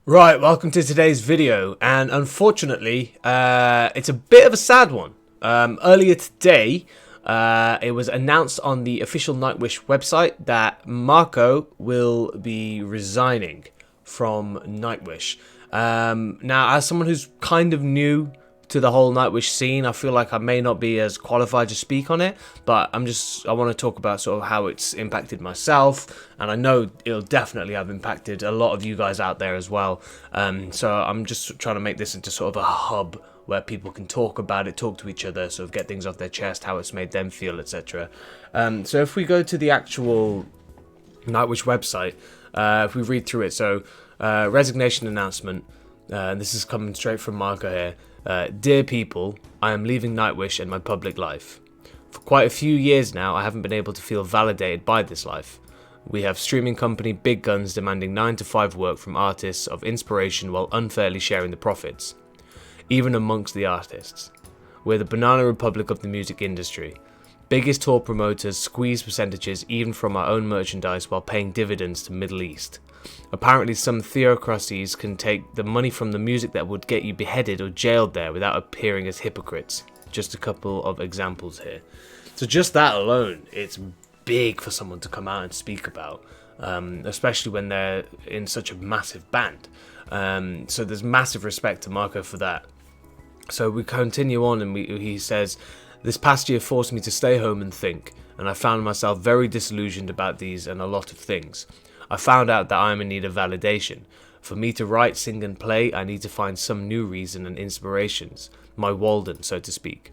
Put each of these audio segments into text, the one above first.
Right, welcome to today's video, and unfortunately, it's a bit of a sad one. Earlier today, it was announced on the official Nightwish website that Marko will be resigning from Nightwish. Now, as someone who's kind of new to the whole Nightwish scene, I feel like I may not be as qualified to speak on it, but I want to talk about sort of how it's impacted myself, and I know it'll definitely have impacted a lot of you guys out there as well. So I'm just trying to make this into sort of a hub where people can talk about it, talk to each other, sort of get things off their chest, how it's made them feel, etc. So if we go to the actual Nightwish website, if we read through it, so resignation announcement, this is coming straight from Marko here. Dear people, I am leaving Nightwish and my public life. For quite a few years now, I haven't been able to feel validated by this life. We have streaming company big guns demanding 9 to 5 work from artists of inspiration while unfairly sharing the profits, even amongst the artists. We're the banana republic of the music industry. Biggest tour promoters squeeze percentages even from our own merchandise while paying dividends to Middle East. Apparently some theocracies can take the money from the music that would get you beheaded or jailed there without appearing as hypocrites. Just a couple of examples here. So just that alone, it's big for someone to come out and speak about, especially when they're in such a massive band. So there's massive respect to Marko for that. So we continue on, and he says, this past year forced me to stay home and think, and I found myself very disillusioned about these and a lot of things. I found out that I am in need of validation. For me to write, sing and play, I need to find some new reason and inspirations, my Walden, so to speak.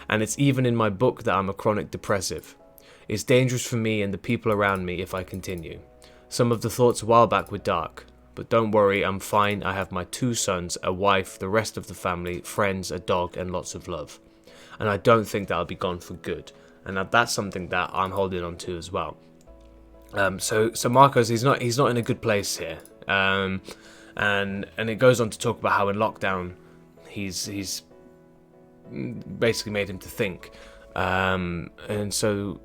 And it's even in my book that I'm a chronic depressive. It's dangerous for me and the people around me if I continue. Some of the thoughts a while back were dark, but don't worry, I'm fine. I have my 2 sons, a wife, the rest of the family, friends, a dog and lots of love. And I don't think that I'll be gone for good. And that's something that I'm holding on to as well. So Markos, he's not in a good place here, and it goes on to talk about how in lockdown he's basically made him to think, and so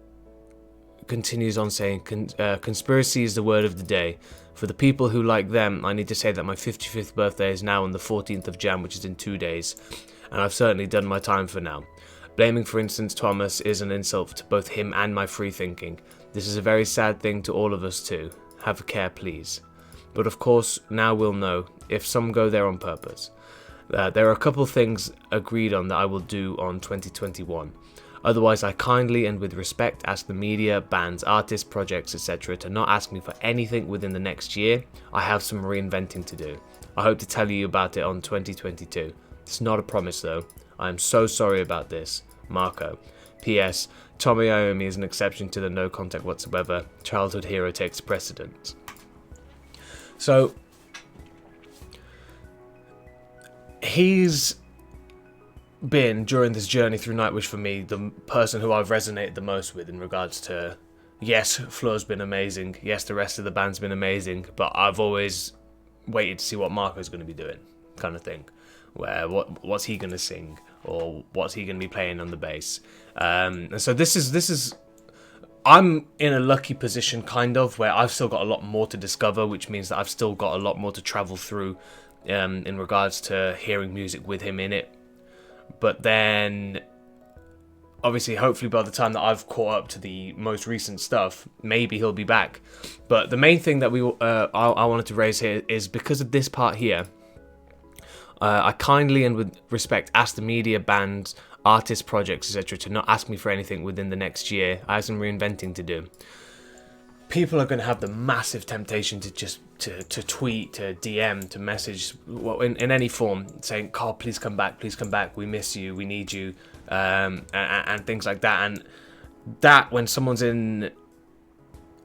continues on saying, conspiracy is the word of the day. For the people who like them, I need to say that my 55th birthday is now on the 14th of Jan, which is in 2 days, and I've certainly done my time for now. Blaming, for instance, Thomas is an insult to both him and my free thinking. This is a very sad thing to all of us too. Have a care, please. But of course, now we'll know, if some go there on purpose. There are a couple things agreed on that I will do on 2021. Otherwise, I kindly and with respect ask the media, bands, artists, projects, etc. to not ask me for anything within the next year. I have some reinventing to do. I hope to tell you about it on 2022. It's not a promise though. I am so sorry about this. Marko. P.S. Tommy Iommi is an exception to the no contact whatsoever. Childhood hero takes precedence. So he's been, during this journey through Nightwish for me, the person who I've resonated the most with in regards to, yes, Flo's been amazing, yes, the rest of the band's been amazing, but I've always waited to see what Marko's going to be doing, kind of thing. Where what's he going to sing, or what's he going to be playing on the bass, and so this is I'm in a lucky position kind of where I've still got a lot more to discover, which means that I've still got a lot more to travel through in regards to hearing music with him in it. But then obviously hopefully by the time that I've caught up to the most recent stuff, maybe he'll be back. But the main thing that I wanted to raise here is because of this part here. I kindly and with respect ask the media, bands, artists, projects, etc. to not ask me for anything within the next year. I have some reinventing to do. People are going to have the massive temptation to just to tweet, to DM, to message in any form saying, "Carl, please come back, we miss you, we need you," and things like that. And that when someone's in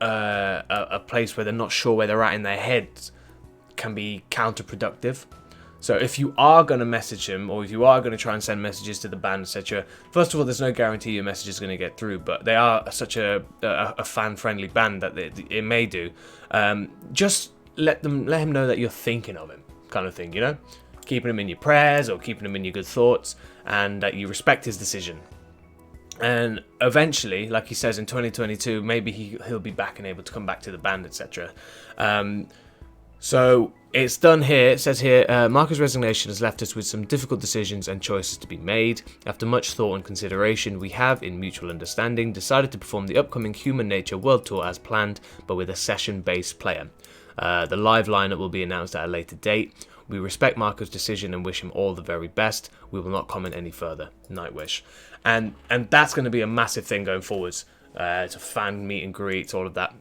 a place where they're not sure where they're at in their heads can be counterproductive. So if you are going to message him, or if you are going to try and send messages to the band, etc., first of all, there's no guarantee your message is going to get through, but they are such a fan-friendly band that it may do. Just let him know that you're thinking of him, kind of thing, you know? Keeping him in your prayers, or keeping him in your good thoughts, and that you respect his decision. And eventually, like he says in 2022, maybe he'll be back and able to come back to the band, etc. So it's done here. It says here, Marko's resignation has left us with some difficult decisions and choices to be made. After much thought and consideration, we have, in mutual understanding, decided to perform the upcoming Human Nature World Tour as planned, but with a session-based player. The live lineup will be announced at a later date. We respect Marko's decision and wish him all the very best. We will not comment any further. Nightwish. And that's going to be a massive thing going forwards. It's a fan meet and greet, all of that.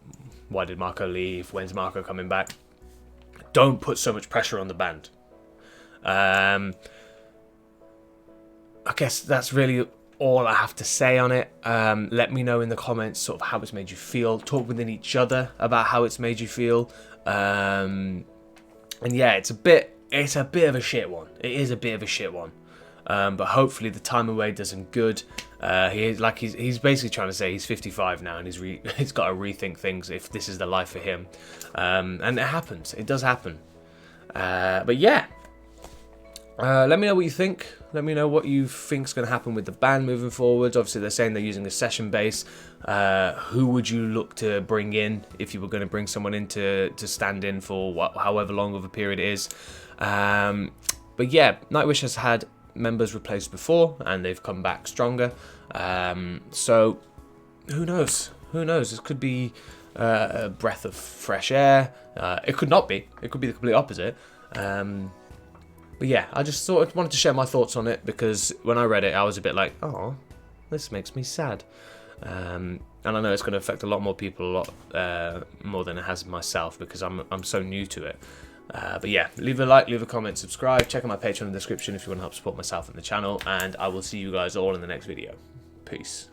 Why did Marko leave? When's Marko coming back? Don't put so much pressure on the band. I guess that's really all I have to say on it. Let me know in the comments sort of how it's made you feel. Talk within each other about how it's made you feel. And yeah, it's a bit of a shit one. It is a bit of a shit one. But hopefully the time away does him good. He's basically trying to say he's 55 now and he's got to rethink things if this is the life for him. And it happens. It does happen. But yeah. Let me know what you think. Let me know what you think's going to happen with the band moving forward. Obviously, they're saying they're using a session base. Who would you look to bring in if you were going to bring someone in to stand in for however long of a period it is? But yeah, Nightwish has had members replaced before, and they've come back stronger. So who knows? Who knows? This could be a breath of fresh air. It could not be. It could be the complete opposite. But yeah, I just wanted to share my thoughts on it, because when I read it, I was a bit like, oh, this makes me sad. And I know it's going to affect a lot more people, a lot more than it has myself, because I'm so new to it. But yeah, leave a like, leave a comment, subscribe, check out my Patreon in the description if you want to help support myself and the channel, and I will see you guys all in the next video. Peace.